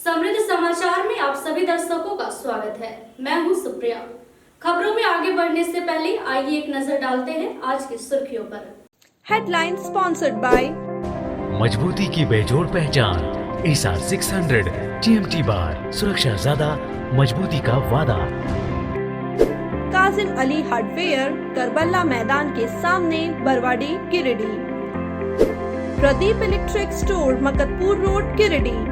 समृद्ध समाचार में आप सभी दर्शकों का स्वागत है। मैं हूं सुप्रिया। खबरों में आगे बढ़ने से पहले आइए एक नजर डालते हैं आज की सुर्खियों पर। हेडलाइन स्पॉन्सर्ड बाय मजबूती की बेजोड़ पहचान ASR 600 TMT बार, सुरक्षा ज्यादा, मजबूती का वादा। काजिम अली हार्डवेयर, करबला मैदान के सामने, Barwadi, Giridih. Pradeep electric store, Maktapur road, Giridih.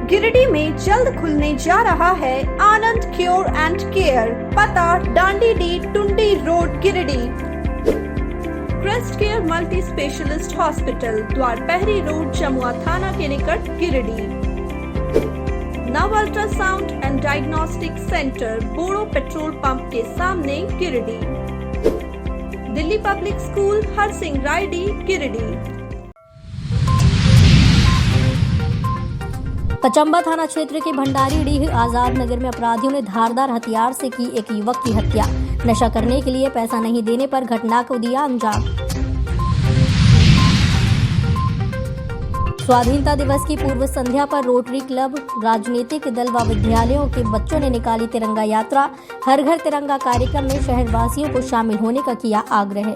Giridih में जल्द खुलने जा रहा है आनंद क्योर एंड केयर, पता Dandi D Tundi road, Giridih. Crest Care Multi Specialist Hospital, Dwarpahari road, Jamua थाना के निकट, Giridih. Nav ultrasound and diagnostic centre, Bodo petrol pump के सामने, गिरिडीह। Delhi public school, Harsingh Raidih, Giridih. पचंबा थाना क्षेत्र के भंडारीडीह आजाद नगर में अपराधियों ने धारदार हथियार से की एक युवक की हत्या। नशा करने के लिए पैसा नहीं देने पर घटना को दिया अंजाम। स्वाधीनता दिवस की पूर्व संध्या पर रोटरी क्लब, राजनीतिक दल व विद्यालयों के बच्चों ने निकाली तिरंगा यात्रा। हर घर तिरंगा कार्यक्रम में शहरवासियों को शामिल होने का किया आग्रह।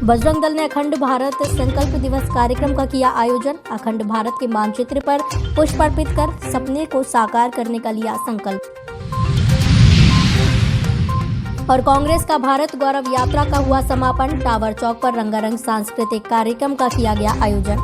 बजरंग दल ने अखंड भारत संकल्प दिवस कार्यक्रम का किया आयोजन। अखंड भारत के मानचित्र पर पुष्प अर्पित कर सपने को साकार करने का लिया संकल्प। और कांग्रेस का भारत गौरव यात्रा का हुआ समापन। टावर चौक पर रंगारंग सांस्कृतिक कार्यक्रम का किया गया आयोजन।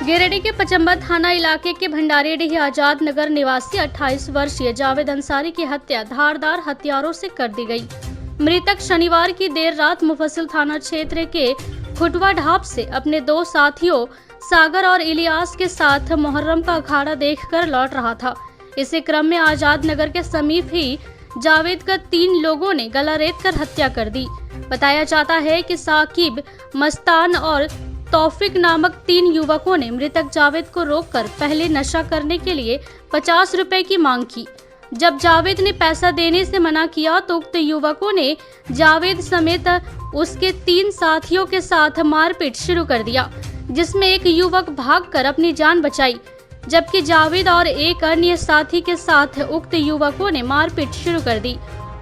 गिरिडीह के पचंबा थाना इलाके के भंडारीडीह आजाद नगर निवासी 28 वर्षीय जावेद अंसारी की हत्या धारदार हथियारों से कर दी गई। मृतक शनिवार की देर रात मुफस्सिल थाना क्षेत्र के खुटवा ढाब से अपने दो साथियों सागर और इलियास के साथ मुहर्रम का अखाड़ा देखकर लौट रहा था। इसी क्रम में आजाद नगर के समीप ही जावेद का 3 लोगों ने गला रेत कर हत्या कर दी। बताया जाता है कि साकिब, मस्तान और तौफिक नामक 3 युवकों ने मृतक जावेद को रोककर पहले नशा करने के लिए 50 रुपए की मांग की। जब जावेद ने पैसा देने से मना किया तो उक्त युवकों ने जावेद समेत उसके 3 साथियों के साथ मारपीट शुरू कर दिया, जिसमें एक युवक भागकर अपनी जान बचाई, जबकि जावेद और एक अन्य साथी के साथ उक्त युवकों ने मारपीट शुरू कर दी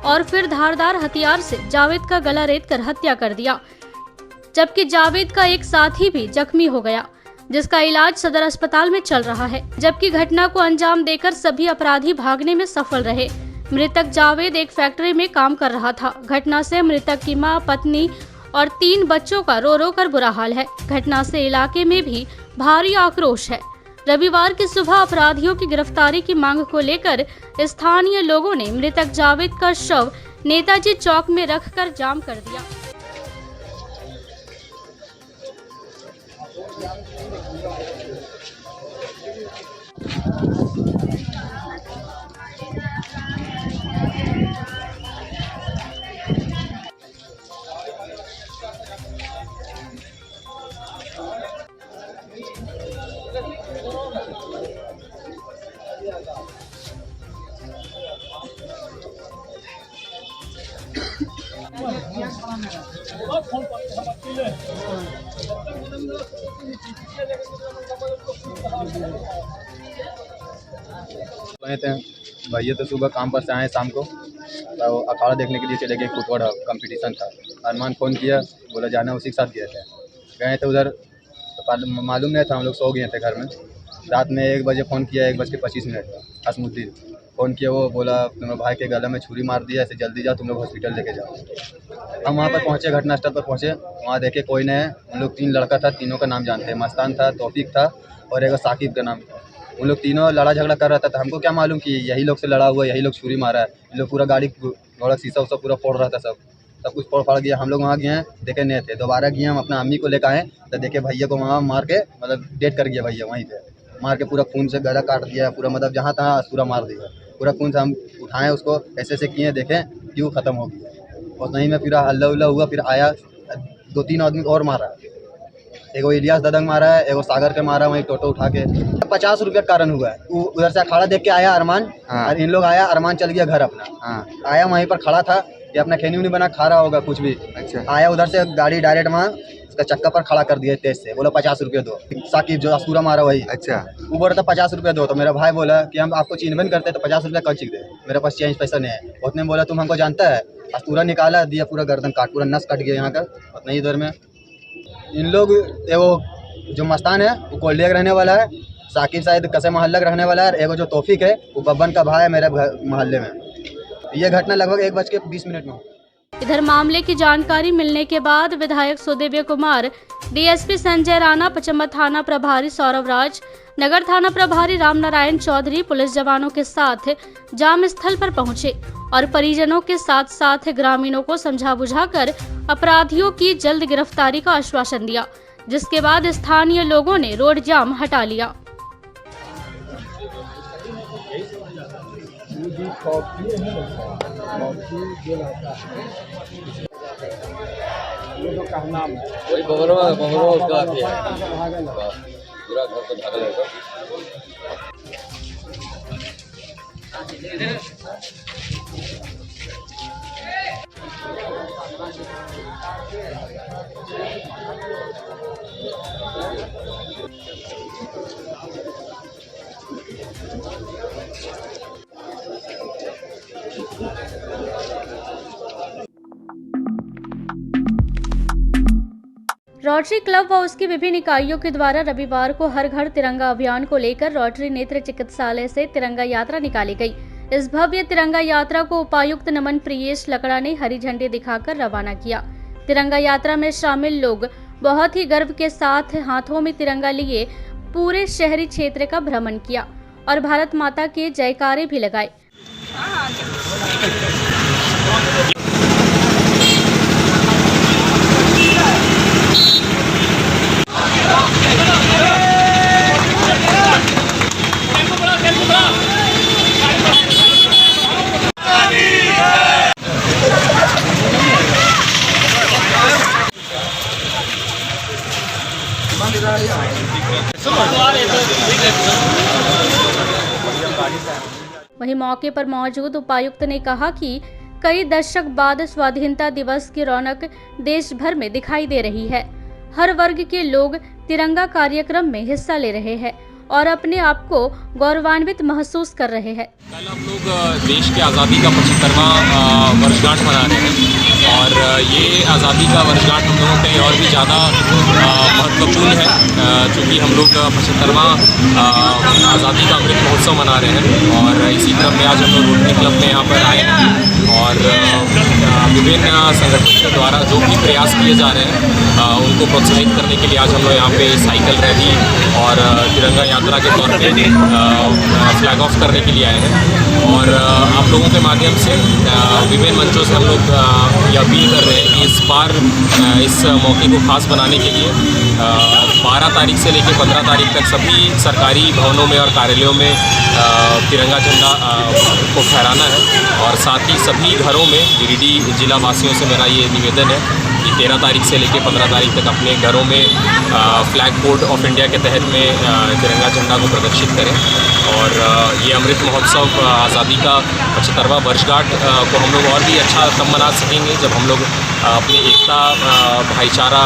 और फिर धारदार हथियार से जावेद का गला रेत कर हत्या कर दिया, जबकि जावेद का एक साथी भी जख्मी हो गया, जिसका इलाज सदर अस्पताल में चल रहा है। जबकि घटना को अंजाम देकर सभी अपराधी भागने में सफल रहे। मृतक जावेद एक फैक्ट्री में काम कर रहा था। घटना से मृतक की मां, पत्नी और 3 बच्चों का रो रो कर बुरा हाल है। घटना से इलाके में भी भारी आक्रोश है। रविवार की सुबह अपराधियों की गिरफ्तारी की मांग को लेकर स्थानीय लोगों ने मृतक जावेद का शव नेताजी चौक में रखकर जाम कर दिया। थे भैया तो सुबह काम पर से आए, शाम को तो अखाड़ा देखने के लिए चले गए। फुटबॉल कंपटीशन था। अरमान फ़ोन किया, बोला जाना, उसी के साथ गए थे उधर। तो मालूम नहीं था, हम लोग सो गए थे घर में। रात में 1 बजे फ़ोन किया, 1:25 का हसमुद्दीन फ़ोन किया। वो बोला तुम्हारे भाई के गले में छुरी मार दिया, ऐसे जल्दी जाओ, तुम लोग हॉस्पिटल लेके जाओ। हम वहाँ पर पहुँचे, घटनास्थल पर पहुँचे। वहाँ देखे कोई नहीं है। उन लोग 3 लड़का था, तीनों का नाम जानते हैं। मस्तान था, तौफीक था और एक साकिब का नाम था। उन लोग तीनों लड़ा झगड़ा कर रहा था। हमको क्या मालूम कि यही लोग से लड़ा हुआ, यही लोग छुरी मारा है। इन लोग पूरा गाड़ी घोड़ा शीशा उसा पूरा फोड़ रहा था, सब कुछ फोड़ फाड़ गया। हम लोग वहाँ गए हैं, देखे नहीं थे। दोबारा गए हम अपना अम्मी को लेकर आए तो देखे भैया को वहाँ मार के, मतलब डेट कर गया भैया, वहीं पे मार के पूरा खून से गला काट दिया, पूरा मतलब जहाँ तहाँ पूरा मार दिया, पूरा खून से। हम उठाएँ उसको, ऐसे किए, देखें क्यों ख़त्म हो गया। और नहीं में फिर हल्ला उल्ला हुआ, फिर आया 2-3 आदमी और मारा। एगो इलियास ददंग मारा है, एगो सागर के मारा, वहीं टोटो उठा के। 50 रुपये का कारण हुआ है। उधर से अखाड़ा देख के आया अरमान, और इन लोग आया, अरमान चल गया घर अपना। आया वहीं पर खड़ा था, कि अपना खैनी उनी बना खा रहा होगा कुछ भी। अच्छा। आया उधर से गाड़ी डायरेक्ट वहाँ उसका चक्का पर खड़ा कर दिया तेज से, बोला 50 रुपये दो। साकिब जो असूरा मारा वही, अच्छा। वो बोल रहा था 50 रुपये दो। तो मेरा भाई बोला कि हम आपको चिन्ह नहीं करते तो 50 रुपये कल चीख दे, मेरे पास चेंज पैसा नहीं है। उसने बोला तुम हमको जानता है, असूरा निकाला दिया, पूरा गर्दन काट, पूरा नस कट गया यहाँ का उतना ही देर में। इन लोग वो जो मस्तान है वो कोल्डिया का रहने वाला है, साकिब शायद कसे मोहल्ला का रहने वाला है, एगो जो तौफीक है वो बब्बन का भाई है मेरे मोहल्ले में। ये घटना लगभग 1:20 में हुई। इधर मामले की जानकारी मिलने के बाद विधायक सुदेव्य कुमार, डीएसपी संजय राणा, पचम्बा थाना प्रभारी सौरभ राज, नगर थाना प्रभारी रामनारायण चौधरी पुलिस जवानों के साथ जाम स्थल पर पहुंचे और परिजनों के साथ साथ ग्रामीणों को समझा बुझाकर अपराधियों की जल्द गिरफ्तारी का आश्वासन दिया, जिसके बाद स्थानीय लोगों ने रोड जाम हटा लिया। वही बबरवा उसका आती है पूरा घर को भागा लेगा। रोटरी क्लब व उसकी विभिन्न इकाइयों के द्वारा रविवार को हर घर तिरंगा अभियान को लेकर रोटरी नेत्र चिकित्सालय से तिरंगा यात्रा निकाली गई। इस भव्य तिरंगा यात्रा को उपायुक्त नमन प्रियेश लकड़ा ने हरी झंडी दिखाकर रवाना किया। तिरंगा यात्रा में शामिल लोग बहुत ही गर्व के साथ हाथों में तिरंगा लिए पूरे शहरी क्षेत्र का भ्रमण किया और भारत माता के जयकारे भी लगाए। वहीं मौके पर मौजूद उपायुक्त ने कहा कि कई दशक बाद स्वाधीनता दिवस की रौनक देश भर में दिखाई दे रही है। हर वर्ग के लोग तिरंगा कार्यक्रम में हिस्सा ले रहे हैं और अपने आप को गौरवान्वित महसूस कर रहे हैं। कल हम लोग देश के आज़ादी का 75वां वर्षगांठ मना रहे हैं और ये आज़ादी का वर्षगांठ हम लोगों के लिए और भी ज़्यादा महत्वपूर्ण है क्योंकि हम लोग 75वां आज़ादी का अमृत महोत्सव मना रहे हैं और इसी क्रम में आज हम लोग रोटरी क्लब में यहाँ पर आए हैं और विभिन्न संगठनों के द्वारा जो भी प्रयास किए जा रहे हैं उनको प्रोत्साहित करने के लिए आज हम लोग यहाँ पे साइकिल रैली और तिरंगा यात्रा के तौर पे फ्लैग ऑफ करने के लिए आए हैं और आप लोगों के माध्यम से विभिन्न मंचों से हम लोग ये अपील कर रहे हैं कि इस बार इस मौके को खास बनाने के लिए 12 तारीख से लेकर 15 तारीख तक सभी सरकारी भवनों में और कार्यालयों में तिरंगा झंडा को फहराना है और साथ ही सभी घरों में गिरिडीह जिला वासियों से मेरा ये निवेदन है कि 13 तारीख से लेकर 15 तारीख तक अपने घरों में फ्लैग कोड ऑफ इंडिया के तहत में तिरंगा झंडा को प्रदर्शित करें और ये अमृत महोत्सव आज़ादी का 75वां वर्षगांठ को हम लोग और भी अच्छा तब मना सकेंगे जब हम लोग अपनी एकता भाईचारा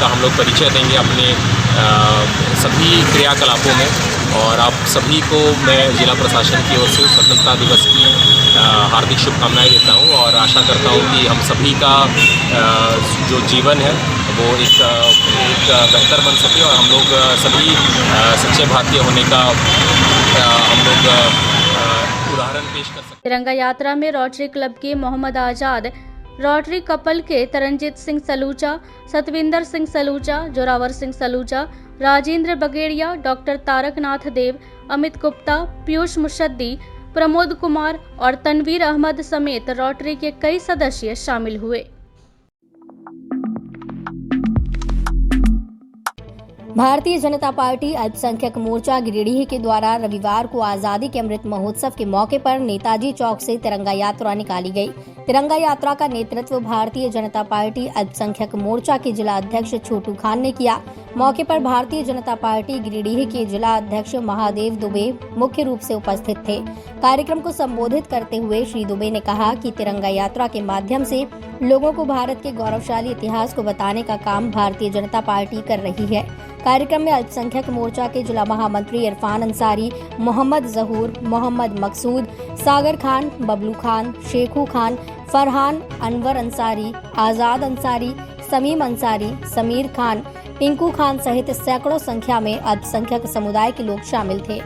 का हम लोग परिचय देंगे अपने सभी क्रियाकलापों में और आप सभी को मैं जिला प्रशासन की ओर से स्वतंत्रता दिवस की हार्दिक शुभकामनाएं देता हूं और आशा करता हूं कि हम सभी का जो जीवन है वो एक बेहतर बन सके और हम लोग सभी सच्चे भारतीय होने का हम लोग उदाहरण पेश कर सकें। तिरंगा यात्रा में रोटरी क्लब के मोहम्मद आजाद, रोटरी कपल के तरनजीत सिंह सलूजा, सतविंदर सिंह सलूजा, जोरावर सिंह सलूजा, राजेंद्र बगेड़िया, डॉक्टर तारकनाथ देव, अमित गुप्ता, पीयूष मुशद्दी, प्रमोद कुमार और तनवीर अहमद समेत रोटरी के कई सदस्य शामिल हुए। भारतीय जनता पार्टी अल्पसंख्यक मोर्चा गिरिडीह के द्वारा रविवार को आजादी के अमृत महोत्सव के मौके पर नेताजी चौक से तिरंगा यात्रा निकाली गई। तिरंगा यात्रा का नेतृत्व भारतीय जनता पार्टी अल्पसंख्यक मोर्चा के जिला अध्यक्ष छोटू खान ने किया। मौके पर भारतीय जनता पार्टी गिरिडीह के जिला अध्यक्ष महादेव दुबे मुख्य रूप से उपस्थित थे। कार्यक्रम को संबोधित करते हुए श्री दुबे ने कहा कि तिरंगा यात्रा के माध्यम से लोगों को भारत के गौरवशाली इतिहास को बताने का काम भारतीय जनता पार्टी कर रही है। कार्यक्रम में अल्पसंख्यक मोर्चा के जिला महामंत्री इरफान अंसारी, मोहम्मद जहूर, मोहम्मद मकसूद, सागर खान, बबलू खान, शेखू खान, फरहान, अनवर अंसारी, आजाद अंसारी, समीम अंसारी, समीर खान, टिंकू खान सहित सैकड़ों संख्या में अल्पसंख्यक समुदाय के लोग शामिल थे।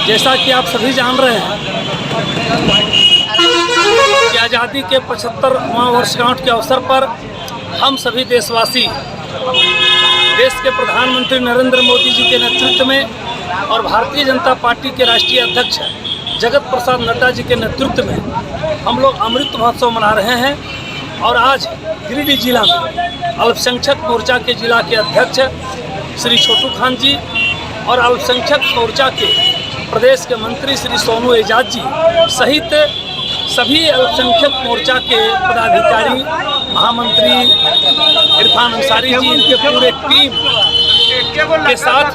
जैसा कि आप सभी जान रहे हैं कि आज़ादी के 75वां वर्षगांठ के अवसर पर हम सभी देशवासी देश के प्रधानमंत्री नरेंद्र मोदी जी के नेतृत्व में और भारतीय जनता पार्टी के राष्ट्रीय अध्यक्ष जगत प्रसाद नड्डा जी के नेतृत्व में हम लोग अमृत महोत्सव मना रहे हैं। और आज गिरिडीह जिला में अल्पसंख्यक मोर्चा के जिला के अध्यक्ष श्री छोटू खान जी और अल्पसंख्यक मोर्चा के प्रदेश के मंत्री श्री सोनू एजाज जी सहित सभी अल्पसंख्यक मोर्चा के पदाधिकारी, महामंत्री इरफान अंसारी जी, इनके पूरे टीम के साथ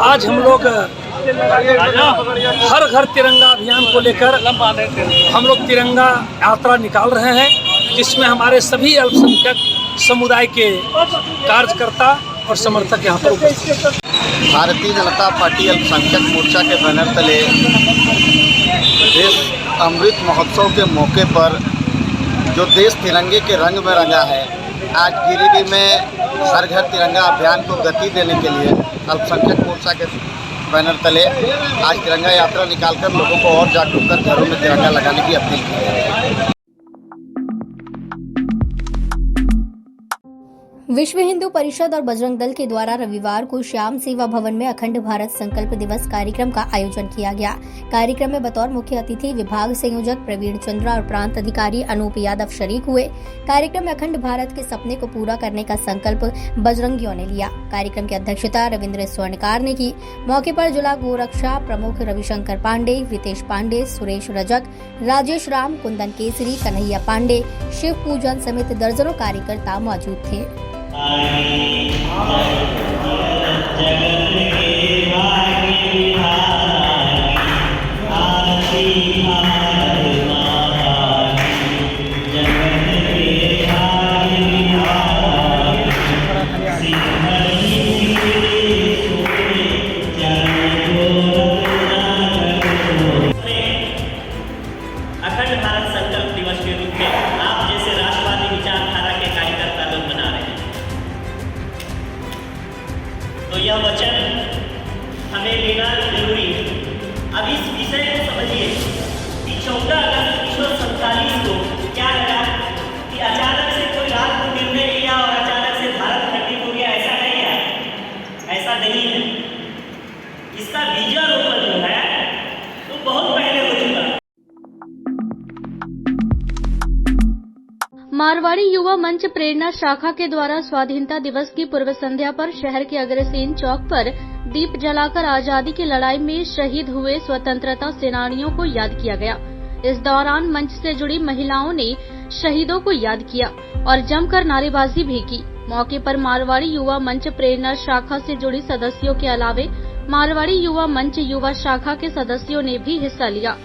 आज हम लोग हर घर तिरंगा अभियान को लेकर हम लोग तिरंगा यात्रा निकाल रहे हैं, जिसमें हमारे सभी अल्पसंख्यक समुदाय के कार्यकर्ता और समर्थक यहाँ पर उपस्थित हैं। भारतीय जनता पार्टी अल्पसंख्यक मोर्चा के बैनर तले देश अमृत महोत्सव के मौके पर जो देश तिरंगे के रंग में रंगा है, आज गिरिडीह में हर घर तिरंगा अभियान को गति देने के लिए अल्पसंख्यक मोर्चा के बैनर तले आज तिरंगा यात्रा निकालकर लोगों को और जागरूक कर घरों में तिरंगा लगाने की अपील की है। विश्व हिंदू परिषद और बजरंग दल के द्वारा रविवार को श्याम सेवा भवन में अखंड भारत संकल्प दिवस कार्यक्रम का आयोजन किया गया। कार्यक्रम में बतौर मुख्य अतिथि विभाग संयोजक प्रवीण चंद्रा और प्रांत अधिकारी अनूप यादव शरीक हुए। कार्यक्रम में अखंड भारत के सपने को पूरा करने का संकल्प बजरंगियों ने लिया। कार्यक्रम की अध्यक्षता रविंद्र स्वर्णकार ने की। मौके पर जिला गोरक्षा प्रमुख रविशंकर पांडे, रितेश पांडे, सुरेश रजक, राजेश राम, कुंदन केसरी, कन्हैया पांडे, शिव पूजन समेत दर्जनों कार्यकर्ता मौजूद थे। अखंड भारत संकल्प दिवस के रूप में आप जैसे राष्ट्रवादी विचारधारा के कार्यकर्ता लोग मना रहे हैं, तो यह वचन हमें लेना जरूरी है। अब इस विषय को समझिए कि 14 अगस्त 1947 को क्या लगा कि अचानक से कोई रात को निर्णय लिया और अचानक से भारत खंडित हो गया, ऐसा नहीं है, ऐसा नहीं है। इसका बीजारोपण जो है वो बहुत पहले हो चुका है। मारवाड़ी युवा मंच प्रेरणा शाखा के द्वारा स्वाधीनता दिवस की पूर्व संध्या पर शहर के अग्रसेन चौक पर दीप जलाकर आजादी की लड़ाई में शहीद हुए स्वतंत्रता सेनानियों को याद किया गया। इस दौरान मंच से जुड़ी महिलाओं ने शहीदों को याद किया और जमकर नारेबाजी भी की। मौके पर मारवाड़ी युवा मंच प्रेरणा शाखा से जुड़ी सदस्यों के अलावे मारवाड़ी युवा मंच युवा शाखा के सदस्यों ने भी हिस्सा लिया।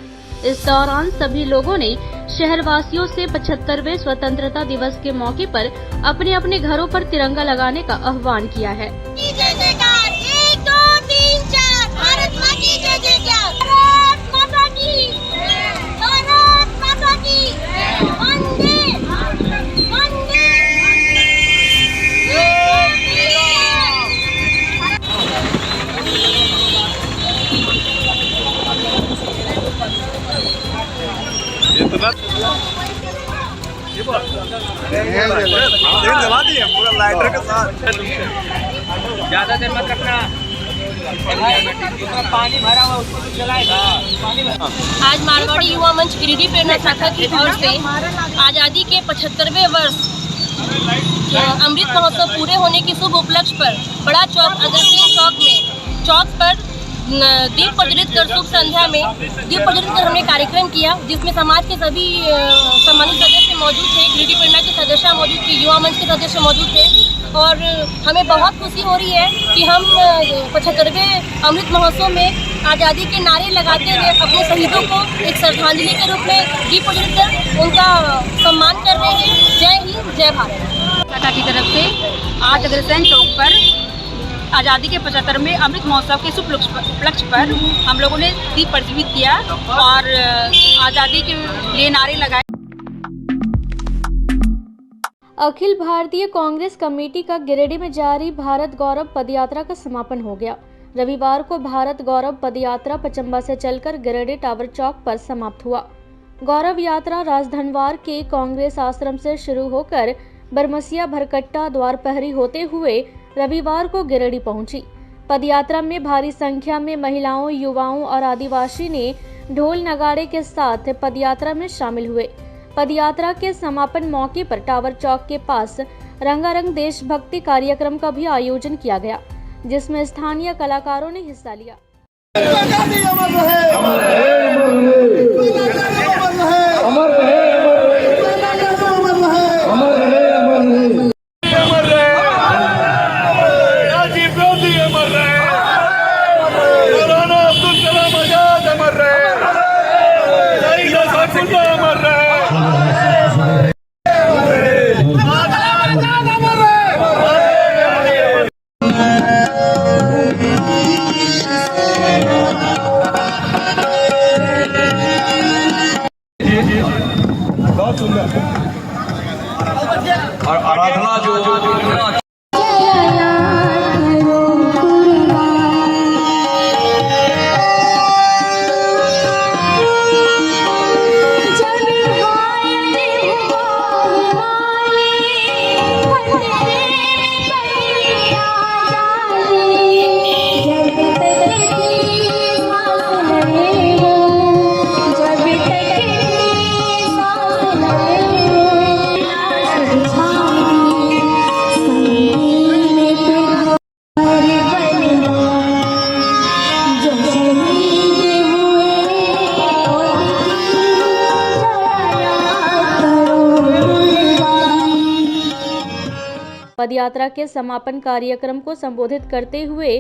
इस दौरान सभी लोगों ने शहरवासियों से 75वें स्वतंत्रता दिवस के मौके पर अपने अपने घरों पर तिरंगा लगाने का आह्वान किया है। जय जयकार 1 2 3 4 भारत माता की जय जयकार, भारत माता की, भारत माता की, वंदे वंदे पूरा लाइटर के साथ ज्यादा देर मत रखना। आज मारवाड़ी युवा मंच गिरिडीह प्रेरणा शाखा की ओर से आज़ादी के 75वें वर्ष अमृत महोत्सव पूरे होने के शुभ उपलक्ष्य पर बड़ा चौक अग्रसेन चौक पर दीप प्रज्वलित कर शुभ संध्या में दीप प्रज्वलित कर हमने कार्यक्रम किया, जिसमें समाज के सभी सम्मानित सदस्य मौजूद थे, गिरिडीह प्रेरणा के सदस्य मौजूद थे, युवा मंच के सदस्य मौजूद थे। और हमें बहुत खुशी हो रही है कि हम 75वें अमृत महोत्सव में आज़ादी के नारे लगाते हुए अपने शहीदों को एक श्रद्धांजलि के रूप में दीप प्रज्वलित कर उनका सम्मान कर रहे हैं। जय हिंद, जय भारत। शाखा की तरफ से आज अग्रसेन चौक पर आज़ादी के 75वें अमृत महोत्सव के शुभ उपलक्ष्य पर हम लोगों ने दीप प्रज्वलित किया और आज़ादी के लिए नारे लगाए। अखिल भारतीय कांग्रेस कमेटी का गिरिडीह में जारी भारत गौरव पदयात्रा का समापन हो गया। रविवार को भारत गौरव पदयात्रा पचम्बा से चलकर गिरिडीह टावर चौक पर समाप्त हुआ। गौरव यात्रा राजधनवार के कांग्रेस आश्रम से शुरू होकर बरमसिया भरकट्टा द्वारपहरी होते हुए रविवार को गिरिडीह पहुंची। पदयात्रा में भारी संख्या में महिलाओं, युवाओं और आदिवासी ने ढोल नगाड़े के साथ पदयात्रा में शामिल हुए। पदयात्रा के समापन मौके पर टावर चौक के पास रंगारंग देशभक्ति कार्यक्रम का भी आयोजन किया गया, जिसमें स्थानीय कलाकारों ने हिस्सा लिया। और आराधना जो पदयात्रा के समापन कार्यक्रम को संबोधित करते हुए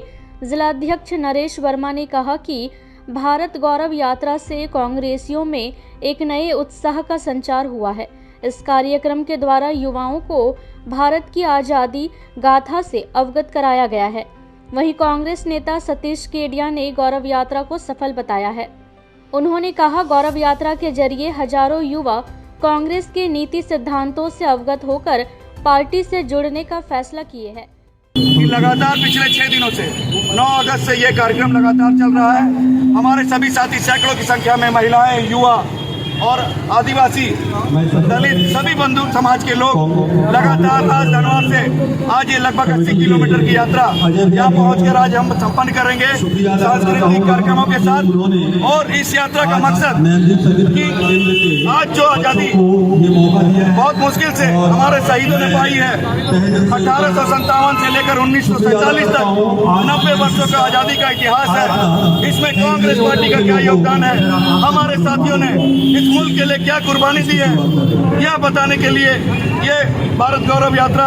जिलाध्यक्ष नरेश वर्मा ने कहा कि भारत गौरव यात्रा से कांग्रेसियों में एक नए उत्साह का संचार हुआ है। इस कार्यक्रम के द्वारा युवाओं को भारत की आज़ादी गाथा से अवगत कराया गया है। वहीं कांग्रेस नेता सतीश केडिया ने गौरव यात्रा को सफल बताया है। उन्होंने कहा, गौरव यात्रा के जरिए हजारों युवा कांग्रेस के नीति सिद्धांतों से अवगत होकर पार्टी से जुड़ने का फैसला किए हैं। लगातार पिछले 6 दिनों से 9 अगस्त से ये कार्यक्रम लगातार चल रहा है। हमारे सभी साथी सैकड़ों की संख्या में महिलाएं, युवा और आदिवासी, दलित, सभी बंधु समाज के लोग लगातार राजधनवार से आज ये लगभग 80 किलोमीटर की यात्रा यहाँ पहुँचकर आज हम संपन्न करेंगे सांस्कृतिक कार्यक्रमों के साथ। और इस यात्रा का मकसद कि आज जो आज़ादी बहुत मुश्किल से हमारे शहीदों ने पाई है, 1857 से लेकर 1947 तक 90 वर्षों का आज़ादी का इतिहास है। इसमें कांग्रेस पार्टी का क्या योगदान है, हमारे साथियों ने इस मुल्क के लिए क्या कुर्बानी दी है, यह बताने के लिए ये भारत गौरव यात्रा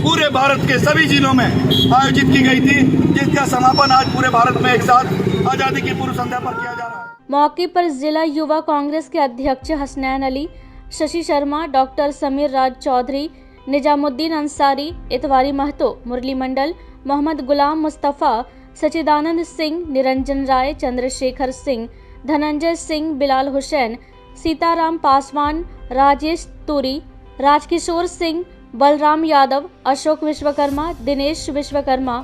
पूरे भारत के सभी जिलों में आयोजित की गई थी, जिसका समापन आज पूरे भारत में एक साथ आज़ादी की पूर्व संध्या पर किया जा रहा है। मौके पर जिला युवा कांग्रेस के अध्यक्ष हसनैन अली, शशि शर्मा, डॉक्टर समीर राज चौधरी, निजामुद्दीन अंसारी, इतवारी महतो, मुरली मंडल, मोहम्मद गुलाम मुस्तफ़ा, सचिदानंद सिंह, निरंजन राय, चंद्रशेखर सिंह, धनंजय सिंह, बिलाल हुसैन, सीताराम पासवान, राजेश तुरी, राजकिशोर सिंह, बलराम यादव, अशोक विश्वकर्मा, दिनेश विश्वकर्मा,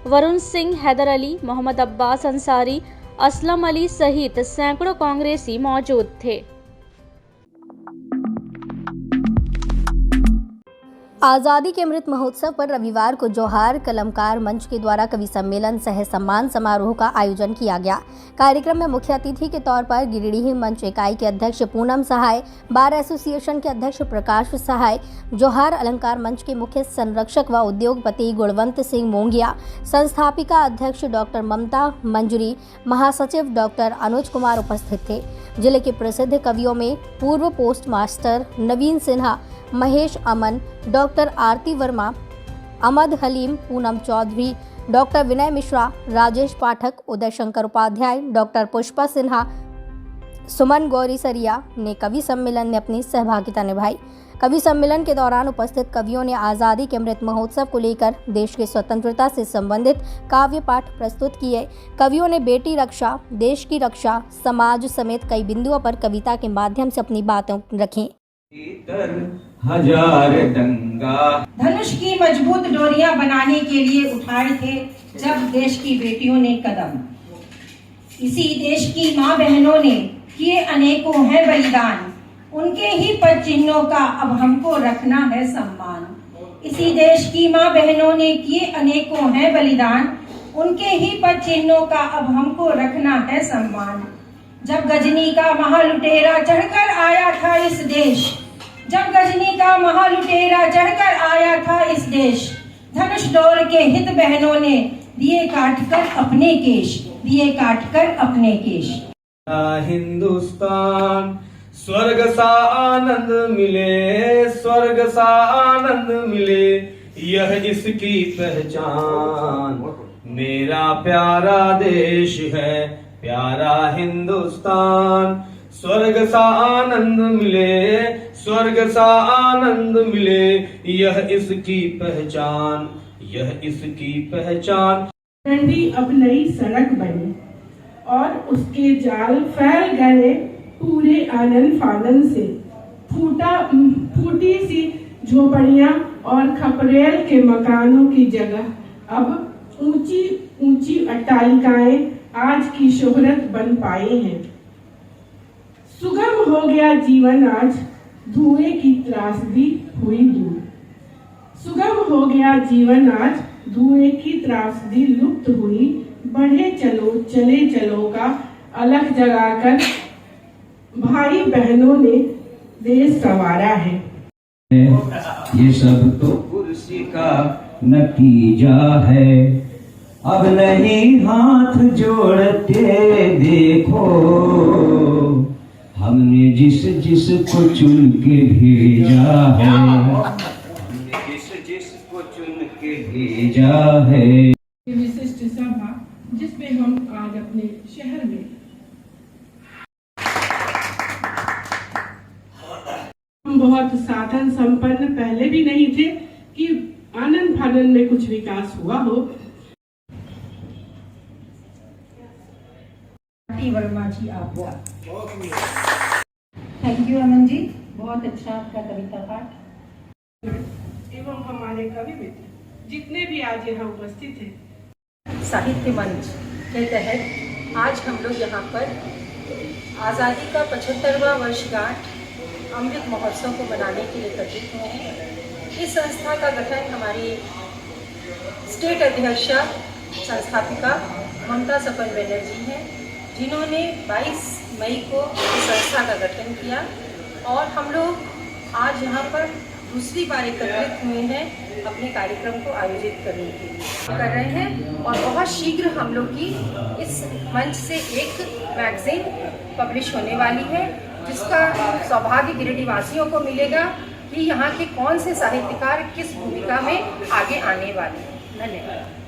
वरुण सिंह, हैदर अली, मोहम्मद अब्बास अंसारी, असलम अली सहित सैकड़ों कांग्रेसी मौजूद थे। आज़ादी के अमृत महोत्सव पर रविवार को जौहार कलमकार मंच के द्वारा कवि सम्मेलन सह सम्मान समारोह का आयोजन किया गया। कार्यक्रम में मुख्य अतिथि के तौर पर गिरिडीह मंच इकाई के अध्यक्ष पूनम सहाय, बार एसोसिएशन के अध्यक्ष प्रकाश सहाय, जौहार अलंकार मंच के मुख्य संरक्षक व उद्योगपति गुणवंत सिंह मोंगिया, संस्थापिका अध्यक्ष डॉक्टर ममता मंजरी, महासचिव डॉक्टर अनुज कुमार उपस्थित थे। जिले के प्रसिद्ध कवियों में पूर्व पोस्ट मास्टर नवीन सिन्हा, महेश अमन, डॉक्टर आरती वर्मा, अमद हलीम, पूनम चौधरी, डॉक्टर विनय मिश्रा, राजेश पाठक, उदय शंकर उपाध्याय, डॉक्टर पुष्पा सिन्हा, सुमन गौरी सरिया ने कवि सम्मेलन में अपनी सहभागिता निभाई। कवि सम्मेलन के दौरान उपस्थित कवियों ने आज़ादी के अमृत महोत्सव को लेकर देश की स्वतंत्रता से संबंधित काव्य पाठ प्रस्तुत किए। कवियों ने बेटी रक्षा, देश की रक्षा, समाज समेत कई बिंदुओं पर कविता के माध्यम से अपनी बातें रखीं। हजार डंगा धनुष की मजबूत डोरियां बनाने के लिए उठाए थे जब देश की बेटियों ने कदम। इसी देश की माँ बहनों ने किए अनेकों हैं बलिदान, उनके ही पद चिन्हों का अब हमको रखना है सम्मान। इसी देश की माँ बहनों ने किए अनेकों हैं बलिदान, उनके ही पद चिन्हों का अब हमको रखना है सम्मान। जब गजनी का महालुटेरा चढ़कर आया था इस देश, जब गजनी का महालुटेरा चढ़कर आया था इस देश, धनुष डोर के हित बहनों ने दिए काटकर अपने केश, दिए काटकर अपने केश। हिंदुस्तान स्वर्ग सा आनंद मिले, स्वर्ग सा आनंद मिले, यह इसकी पहचान। मेरा प्यारा देश है, प्यारा हिंदुस्तान। स्वर्ग सा आनंद मिले, स्वर्ग सा आनंद मिले, यह इसकी पहचान, यह इसकी पहचान। डंडी अब नई सड़क बनी और उसके जाल फैल गए पूरे आनन फानन से। फूटी सी झोपड़ियां और खपरेल के मकानों की जगह अब ऊंची ऊंची अट्टालिकाएं आज की शोहरत बन पाई हैं। सुगम हो गया जीवन आज, धुएं की त्रासदी हुई दूर। सुगम हो गया जीवन आज, धुएं की त्रासदी लुप्त हुई। बढ़े चलो चले चलो का अलख जगाकर भाई बहनों ने देश संवारा है। ये सब तो कुर्सी का नतीजा है, अब नहीं हाथ जोड़ते देखो, हमने जिस जिस को चुन के भेजा है, हमने जिस जिस को चुन के भेजा है। विशिष्ट सभा जिसमें हम आज अपने शहर में हम बहुत साधन संपन्न पहले भी नहीं थे कि आनंद फानन में कुछ विकास हुआ हो। वर्मा जी आपका थैंक यू अमन जी, बहुत अच्छा आपका कविता पाठ। एवं हमारे कवि मित्र जितने भी आज यहाँ उपस्थित हैं। साहित्य मंच के तहत आज हम लोग यहाँ पर आज़ादी का 75वां वर्षगांठ अमृत महोत्सव को मनाने के लिए एकत्रित हुए हैं। इस संस्था का गठन हमारी स्टेट अध्यक्षा संस्थापिका ममता सपन बनर्जी हैं, जिन्होंने 22 मई को इस संस्था का गठन किया और हम लोग आज यहाँ पर दूसरी बार एकत्रित हुए हैं अपने कार्यक्रम को आयोजित करने के लिए कर रहे हैं। और बहुत शीघ्र हम लोग की इस मंच से एक मैगजीन पब्लिश होने वाली है, जिसका सौभाग्य गिरिडीह वासियों को मिलेगा कि यहाँ के कौन से साहित्यकार किस भूमिका में आगे आने वाले हैं। धन्यवाद।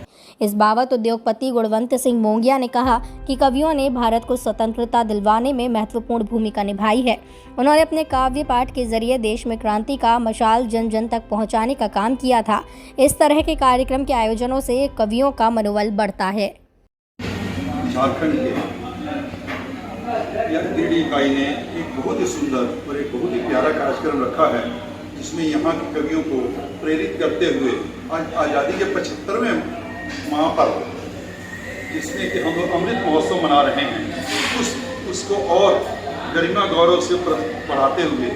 इस बाबत उद्योगपति गुणवंत सिंह मोंगिया ने कहा कि कवियों ने भारत को स्वतंत्रता दिलवाने में महत्वपूर्ण भूमिका निभाई है। उन्होंने अपने काव्य पाठ के जरिए देश में क्रांति का मशाल जन जन तक पहुंचाने का काम किया था। इस तरह के कार्यक्रम के आयोजनों से कवियों का मनोबल बढ़ता है। झारखंड के गिरिडीह इकाई ने एक बहुत ही सुंदर और एक बहुत ही प्यारा कार्यक्रम रखा है, जिसमें यहाँ के कवियों को प्रेरित करते हुए आज आज़ादी के 75वें महापर्व, जिसमें कि हम लोग अमृत महोत्सव मना रहे हैं, उसको और गरिमा गौरव से बढ़ाते हुए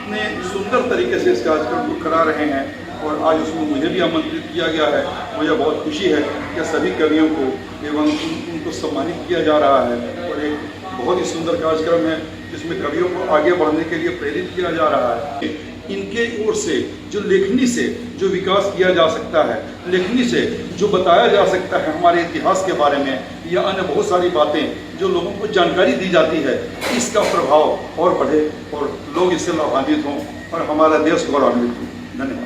इतने सुंदर तरीके से इस कार्यक्रम को करा रहे हैं और आज उसमें मुझे भी आमंत्रित किया गया है। मुझे बहुत खुशी है कि सभी कवियों को एवं उनको सम्मानित किया जा रहा है और एक बहुत ही सुंदर कार्यक्रम है जिसमें कवियों को आगे बढ़ने के लिए प्रेरित किया जा रहा है। इनके ओर से जो लेखनी से जो विकास किया जा सकता है, लेखनी से जो बताया जा सकता है हमारे इतिहास के बारे में या अन्य बहुत सारी बातें जो लोगों को जानकारी दी जाती है, इसका प्रभाव और बढ़े और लोग इससे लाभान्वित हों और हमारा देश गौरवान्वित हो। धन्यवाद।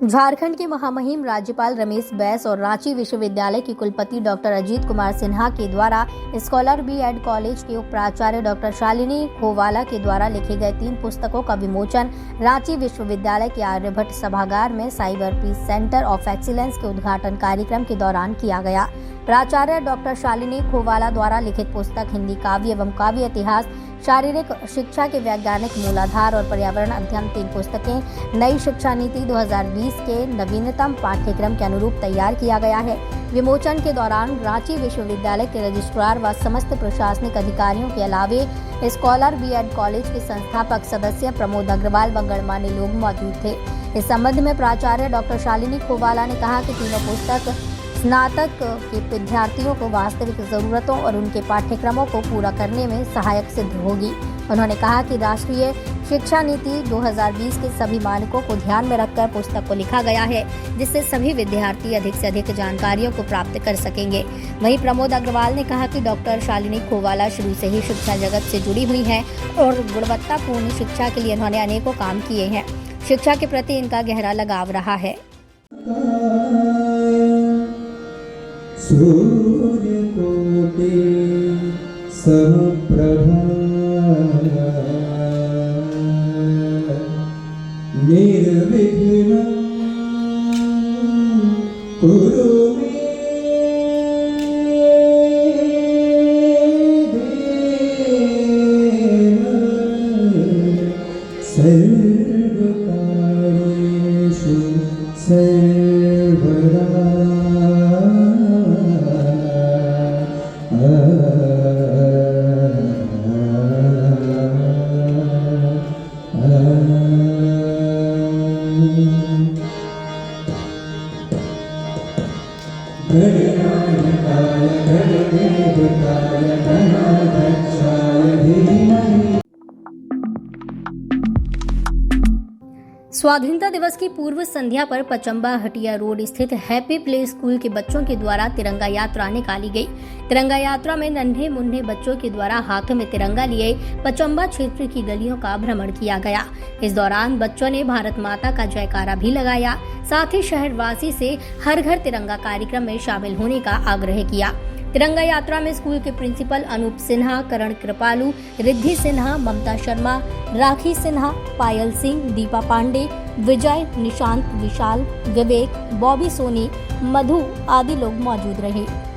झारखंड के महामहिम राज्यपाल रमेश बैस और रांची विश्वविद्यालय की कुलपति डॉक्टर अजीत कुमार सिन्हा के द्वारा स्कॉलर बी.एड कॉलेज के उप प्राचार्य डॉक्टर शालिनी खोवाला के द्वारा लिखे गए 3 पुस्तकों का विमोचन रांची विश्वविद्यालय के आर्यभट्ट सभागार में cyber peace centre of excellence के उद्घाटन कार्यक्रम के दौरान किया गया। प्राचार्य डॉक्टर शालिनी खोवाला द्वारा लिखित पुस्तक हिंदी काव्य एवं काव्य इतिहास, शारीरिक शिक्षा के वैज्ञानिक मूलाधार और पर्यावरण अध्ययन 3 पुस्तकें नई शिक्षा नीति 2020 के नवीनतम पाठ्यक्रम के अनुरूप तैयार किया गया है। विमोचन के दौरान रांची विश्वविद्यालय के रजिस्ट्रार व समस्त प्रशासनिक अधिकारियों के अलावे स्कॉलर बी.एड कॉलेज के संस्थापक सदस्य प्रमोद अग्रवाल व गणमान्य लोग मौजूद थे। इस संबंध में प्राचार्य डॉक्टर शालिनी खोवाला ने कहा कि तीनों पुस्तक स्नातक के विद्यार्थियों को वास्तविक जरूरतों और उनके पाठ्यक्रमों को पूरा करने में सहायक सिद्ध होगी। उन्होंने कहा कि राष्ट्रीय शिक्षा नीति 2020 के सभी मानकों को ध्यान में रखकर पुस्तक को लिखा गया है, जिससे सभी विद्यार्थी अधिक से अधिक जानकारियों को प्राप्त कर सकेंगे। वहीं प्रमोद अग्रवाल ने कहा कि डॉक्टर शालिनी खोवाला शुरू से ही शिक्षा जगत से जुड़ी हुई हैं और गुणवत्तापूर्ण शिक्षा के लिए उन्होंने अनेकों काम किए हैं। शिक्षा के प्रति इनका गहरा लगाव रहा है। सूर्यकोटि समप्रभा निर्विघ्नं कुरु मे देव सर्वकार्येषु सर्वदा। स्वाधीनता दिवस की पूर्व संध्या पर पचम्बा हटिया रोड स्थित हैप्पी प्ले स्कूल के बच्चों के द्वारा तिरंगा यात्रा निकाली गई। तिरंगा यात्रा में नन्हे मुन्ने बच्चों के द्वारा हाथों में तिरंगा लिए पचम्बा क्षेत्र की गलियों का भ्रमण किया गया। इस दौरान बच्चों ने भारत माता का जयकारा भी लगाया। साथ ही शहरवासी से हर घर तिरंगा कार्यक्रम में शामिल होने का आग्रह किया। तिरंगा यात्रा में स्कूल के प्रिंसिपल अनूप सिन्हा, करण कृपालू, रिद्धि सिन्हा, ममता शर्मा, राखी सिन्हा, पायल सिंह, दीपा पांडे, विजय, निशांत, विशाल, विवेक, बॉबी सोनी, मधु आदि लोग मौजूद रहे।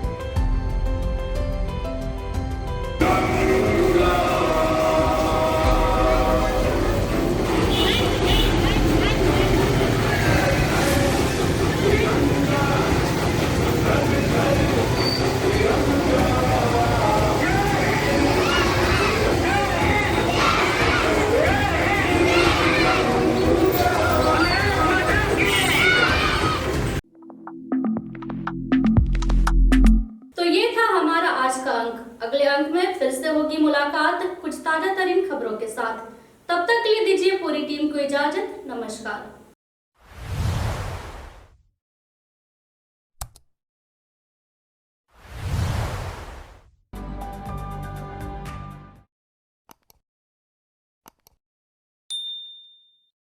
अगले अंक में फिर से होगी मुलाकात कुछ ताजा तरीन खबरों के साथ। तब तक के लिए दीजिए पूरी टीम को इजाजत। नमस्कार।